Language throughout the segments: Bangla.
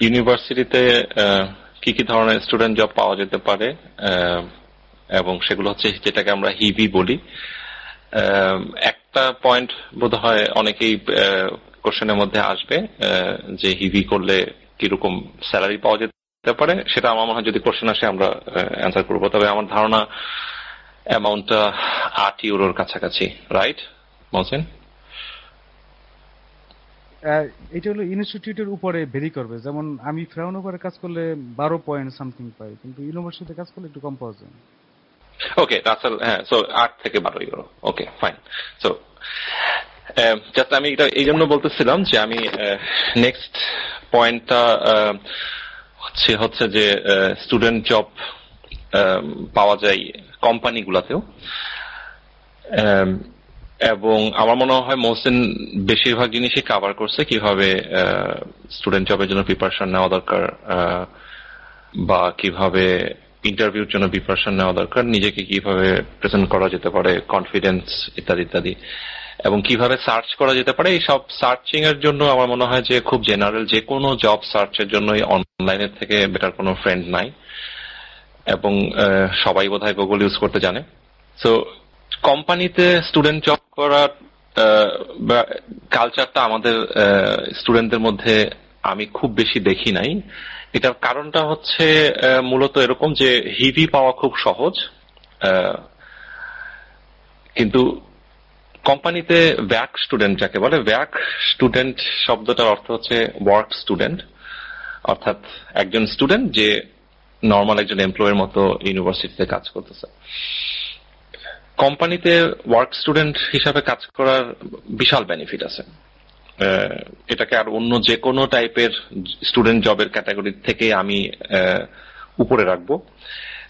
ইউনিভার্সিটিতে কি কি ধরনের স্টুডেন্ট জব পাওয়া যেতে পারে, এবং সেগুলো হচ্ছে যেটাকে আমরা হিভি বলি। একটা পয়েন্ট বোধহয় অনেকেই কোশ্চেনের মধ্যে আসবে যে হিভি করলে কিরকম স্যালারি পাওয়া যেতে পারে, সেটা আমার মনে হয় যদি কোশ্চেন আসে আমরা অ্যান্সার করবো। তবে আমার ধারণা অ্যামাউন্টটা €8 কাছাকাছি, রাইট মহসিন? এটা হলো ইনস্টিটিউটের উপরে ভেরি করবে। যেমন আমি ফ্রাউনহোফারে কাজ করলে 12 পয়েন্ট সামথিং পাই, কিন্তু ইউনিভার্সিটিতে কাজ করলে একটু কম পাওয়া যায়। ওকে, রাসেল, হ্যাঁ, সো 8 থেকে €12। ওকে, ফাইন। সো জাস্ট আমি এটা এই জন্য বলতেছিলাম যে আমি নেক্সট পয়েন্টটা হচ্ছে যে স্টুডেন্ট জব পাওয়া যায় কোম্পানিগুলোতেও, এবং আমার মনে হয় মহসিন বেশিরভাগ জিনিসই কভার করছে, কিভাবে স্টুডেন্ট জবের জন্য প্রিপারেশন নেওয়া দরকার, বা কিভাবে ইন্টারভিউর জন্য প্রিপারেশন নেওয়া দরকার, নিজেকে কিভাবে প্রেজেন্ট করা যেতে পারে, কনফিডেন্স ইত্যাদি ইত্যাদি, এবং কিভাবে সার্চ করা যেতে পারে। এই সব সার্চিং এর জন্য আমার মনে হয় যে খুব জেনারেল যে কোনো জব সার্চের জন্য অনলাইনের থেকে বেটার কোনো ফ্রেন্ড নাই, এবং সবাই বোধহয় গুগল ইউজ করতে জানে। সো কোম্পানিতে স্টুডেন্ট জব করার কালচারটা আমাদের স্টুডেন্টদের মধ্যে আমি খুব বেশি দেখি নাই। এটার কারণটা হচ্ছে মূলত এরকম যে হিভি পাওয়া খুব সহজ, কিন্তু কোম্পানিতে ওয়ার্ক স্টুডেন্ট যাকে বলে, ওয়ার্ক স্টুডেন্ট শব্দটার অর্থ হচ্ছে ওয়ার্ক স্টুডেন্ট, অর্থাৎ একজন স্টুডেন্ট যে নর্মাল একজন এমপ্লয়ের মতো ইউনিভার্সিটিতে কাজ করতেছে। কোম্পানিতে ওয়ার্ক স্টুডেন্ট হিসাবে কাজ করার বিশাল বেনিফিট আছে। এটাকে আর অন্য যে কোনো টাইপের স্টুডেন্ট জবের ক্যাটাগরি থেকে আমি উপরে রাখবো।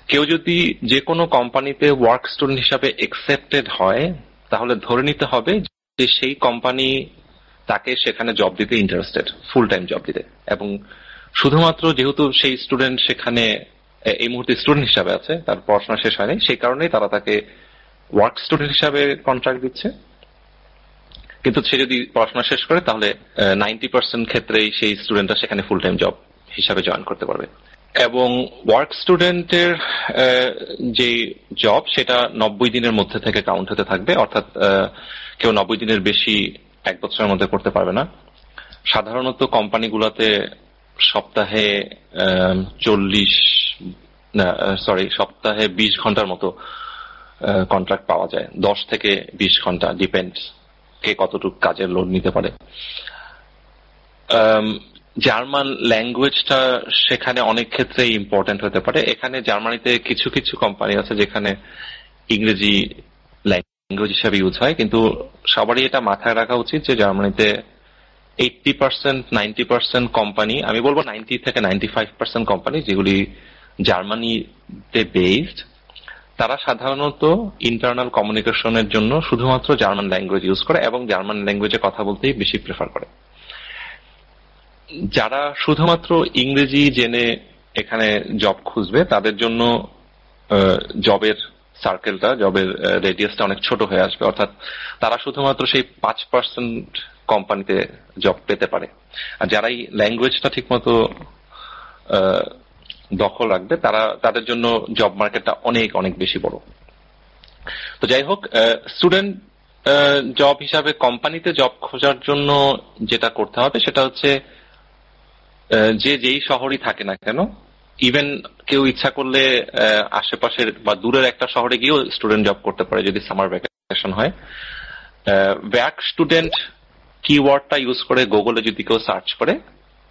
কেউ যদি যে কোনো কোম্পানিতে ওয়ার্ক স্টুডেন্ট হিসাবে একসেপ্টেড হয়, তাহলে ধরে নিতে হবে যে সেই কোম্পানি তাকে সেখানে জব দিতে ইন্টারেস্টেড, ফুল টাইম জব দিতে। এবং শুধুমাত্র যেহেতু সেই স্টুডেন্ট সেখানে এই মুহূর্তে স্টুডেন্ট হিসাবে আছে, তার পড়াশোনা শেষ হয়নি, সেই কারণেই তারা তাকে ওয়ার্ক স্টুডেন্ট হিসাবে কন্ট্রাক্ট দিচ্ছে। কিন্তু সে যদি পড়াশোনা শেষ করে তাহলে 90% ক্ষেত্রেই সেই স্টুডেন্টরা সেখানে ফুল টাইম জব হিসাবে জয়েন করতে পারবে। এবং ওয়ার্ক স্টুডেন্টের যে জব সেটা 90 দিনের মধ্যে থেকে কাউন্ট হতে থাকবে, অর্থাৎ কেউ 90 দিনের বেশি 1 বছরের মধ্যে করতে পারবে না। সাধারণত কোম্পানিগুলোতে সপ্তাহে 20 ঘন্টার মতো কন্ট্রাক্ট পাওয়া যায়, 10 থেকে 20 ঘন্টা, ডিপেন্ডস কে কতটুকু কাজের লোড নিতে পারে। জার্মান ল্যাঙ্গুয়েজটা সেখানে অনেক ক্ষেত্রে ইম্পর্টেন্ট হতে পারে। এখানে জার্মানিতে কিছু কিছু কোম্পানি আছে যেখানে ইংরেজি ল্যাঙ্গুয়েজ হিসাবে ইউজ হয়, কিন্তু সবারই এটা মাথায় রাখা উচিত যে জার্মানিতে 80%-90% কোম্পানি, আমি বলবো 90 থেকে 95% কোম্পানি যেগুলি জার্মানিতে বেসড, তারা সাধারণত ইন্টারনাল কমিউনিকেশনের জন্য শুধুমাত্র জার্মান ল্যাঙ্গুয়েজ ইউজ করে এবং জার্মান ল্যাঙ্গুয়েজে কথা বলতেই বেশি প্রেফার করে। যারা শুধুমাত্র ইংরেজি জেনে এখানে জব খুঁজবে তাদের জন্য জবের সার্কেলটা, জবের রেডিয়াসটা অনেক ছোট হয়ে আসবে, অর্থাৎ তারা শুধুমাত্র সেই 5% কোম্পানিতে জব পেতে পারে। আর যারা এই ল্যাঙ্গুয়েজটা ঠিক মতো দখল রাখবে তাদের জন্য জব মার্কেটটা অনেক অনেক বেশি বড়। তো যাই হোক, স্টুডেন্ট জব হিসাবে কোম্পানিতে জব খোঁজার জন্য যেটা করতে হবে সেটা হচ্ছে যেই শহরই থাকে না কেন, ইভেন কেউ ইচ্ছা করলে আশেপাশের বা দূরের একটা শহরে গিয়েও স্টুডেন্ট জব করতে পারে যদি সামার ভ্যাকেশন হয়। ওয়ার্ক স্টুডেন্ট কিওয়ার্ডটা ইউজ করে গুগলে যদি কেউ সার্চ করে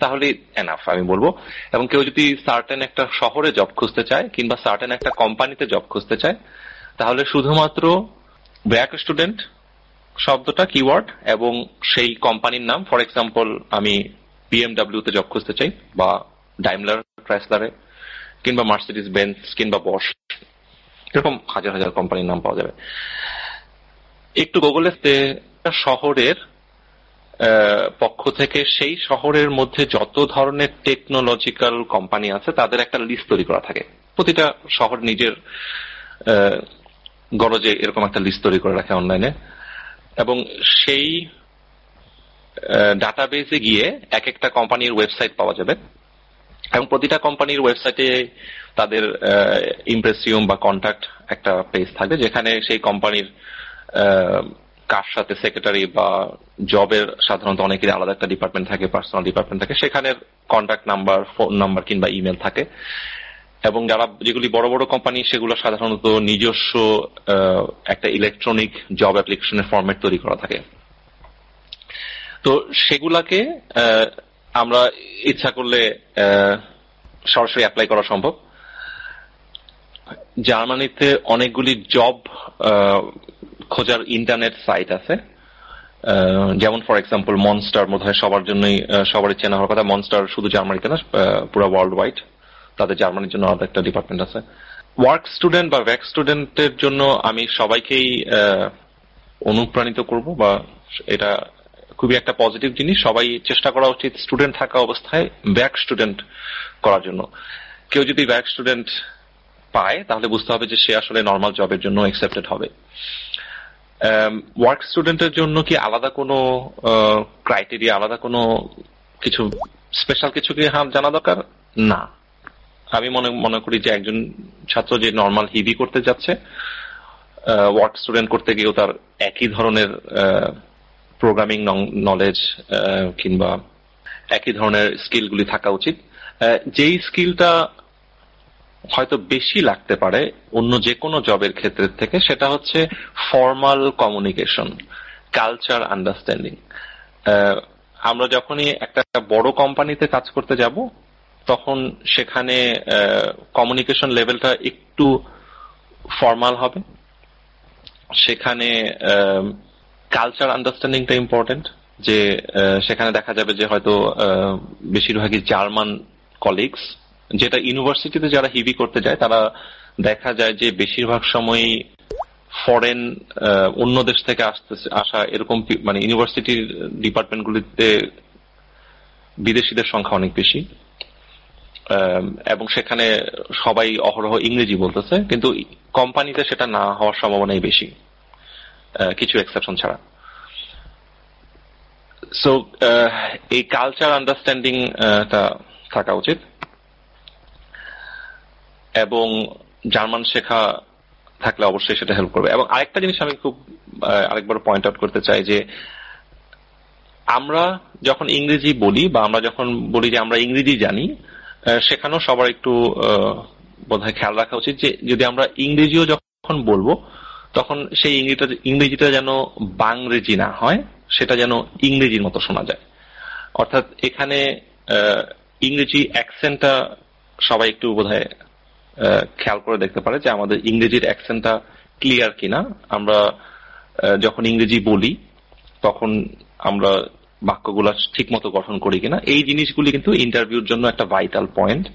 তাহলে এনাফ আমি বলবো। এবং কেউ যদি সার্টেন একটা শহরে জব খুঁজতে চায় কিংবা সার্টেন একটা কোম্পানিতে জব খুঁজতে চায় তাহলে শুধুমাত্র ওয়ার্ক স্টুডেন্ট শব্দটা কিওয়ার্ড এবং সেই কোম্পানির নাম, ফর এক্সাম্পল আমি BMW তে জব খুঁজতে চাই বা ডাইমলার ক্রাইসলারে কিংবা মার্সিডিজ বেঞ্জ কিংবা বশ, এরকম হাজার হাজার কোম্পানির নাম পাওয়া যাবে। একটু গুগলে শহরের পক্ষ থেকে সেই শহরের মধ্যে যত ধরনের টেকনোলজিক্যাল কোম্পানি আছে তাদের একটা লিস্ট তৈরি করা থাকে। প্রতিটা শহর নিজের গরজে এরকম একটা লিস্ট তৈরি করে রাখে অনলাইনে, এবং সেই ডাটাবেসে গিয়ে এক একটা কোম্পানির ওয়েবসাইট পাওয়া যাবে, এবং প্রতিটা কোম্পানির ওয়েবসাইটে তাদের ইমপ্রেসিউম বা কন্ট্যাক্ট একটা পেজ থাকবে, যেখানে সেই কোম্পানির কার সাথে সেক্রেটারি বা জবের সাধারণত অনেকেরই আলাদা একটা ডিপার্টমেন্ট থাকে, পার্সোনাল ডিপার্টমেন্ট থাকে, সেখানের কন্ট্যাক্ট নাম্বার, ফোন নাম্বার কিংবা ইমেল থাকে। এবং যারা যেগুলি বড় বড় কোম্পানি সেগুলো সাধারণত নিজস্ব একটা ইলেকট্রনিক জব অ্যাপ্লিকেশনের ফরম্যাট তৈরি করা থাকে। তো সেগুলাকে আমরা ইচ্ছা করলে সরাসরি অ্যাপ্লাই করা সম্ভব। জার্মানিতে অনেকগুলি জব খোঁজার ইন্টারনেট সাইট আছে, যেমন ফর এক্সাম্পল মনস্টার, বোধহয় সবার জন্যই সবারই চেনা হওয়ার কথা। মনস্টার শুধু জার্মানিতে না, পুরো ওয়ার্ল্ড ওয়াইড, তাদের জার্মানির জন্য আলাদা একটা ডিপার্টমেন্ট আছে। ওয়ার্ক স্টুডেন্ট বা ওয়ার্ক স্টুডেন্টের জন্য আমি সবাইকেই অনুপ্রাণিত করব, বা এটা খুবই একটা পজিটিভ জিনিস। সবাই চেষ্টা করা উচিত স্টুডেন্ট থাকা অবস্থায় ওয়ার্ক স্টুডেন্ট করার জন্য। কেউ যদি ওয়ার্ক স্টুডেন্ট পায় তাহলে বুঝতে হবে যে সে আসলে নর্মাল জবের জন্য অ্যাকসেপ্টেড হবে। ওয়ার্ক স্টুডেন্টের জন্য কি আলাদা কোনো ক্রাইটেরিয়া, আলাদা কোনো কিছু স্পেশাল কিছু কি জানা দরকার? না, আমি মনে করি যে একজন ছাত্র যে নর্মাল হিবি করতে যাচ্ছে, ওয়ার্ক স্টুডেন্ট করতে গিয়েও তার একই ধরনের প্রোগ্রামিং নলেজ কিংবা একই ধরনের স্কিলগুলি থাকা উচিত। যেই স্কিলটা হয়তো বেশি লাগতে পারে অন্য যে কোনো জবের ক্ষেত্রে থেকে, সেটা হচ্ছে ফর্মাল কমিউনিকেশন, কালচার আন্ডারস্ট্যান্ডিং। আমরা যখনই একটা বড় কোম্পানিতে কাজ করতে যাব তখন সেখানে কমিউনিকেশন লেভেলটা একটু ফর্মাল হবে, সেখানে কালচার আন্ডারস্ট্যান্ডিংটা ইম্পর্টেন্ট। যে সেখানে দেখা যাবে যে হয়তো বেশিরভাগই জার্মান কলিগস, যেটা ইউনিভার্সিটিতে যারা হিবি করতে যায় তারা দেখা যায় যে বেশিরভাগ সময়ই ফরেন, অন্য দেশ থেকে আসা এরকম, মানে ইউনিভার্সিটির ডিপার্টমেন্টগুলিতে বিদেশিদের সংখ্যা অনেক বেশি, এবং সেখানে সবাই অহরহ ইংরেজি বলতেছে, কিন্তু কোম্পানিতে সেটা না হওয়ার সম্ভাবনাই বেশি, কিছু এক্সেপশন ছাড়া। সো এই কালচার আন্ডারস্ট্যান্ডিং টা থাকা উচিত, এবং জার্মান শেখা থাকলে অবশ্যই সেটা হেল্প করবে। এবং আরেকটা জিনিস আমি খুব আরেকবার পয়েন্ট আউট করতে চাই যে আমরা যখন ইংরেজি বলি বা আমরা যখন বলি যে আমরা ইংরেজি জানি, সেখানেও সবার একটু বোধহয় খেয়াল রাখা উচিত যে যদি আমরা ইংরেজিও যখন বলবো তখন সেই ইংরেজিটা যেন বাংরেজি না হয়, সেটা যেন ইংরেজির মতো শোনা যায়। অর্থাৎ এখানে ইংরেজি অ্যাকসেন্টটা সবাই একটু বোধহয় খেয়াল করে দেখতে পারে যে আমাদের ইংরেজির অ্যাকসেন্টটা ক্লিয়ার কিনা। আমরা যখন ইংরেজি বলি তখন আমরা বাক্যগুলা ঠিক মতো গঠন করি কিনা, এই জিনিসগুলি কিন্তু ইন্টারভিউর জন্য একটা ভাইটাল পয়েন্ট।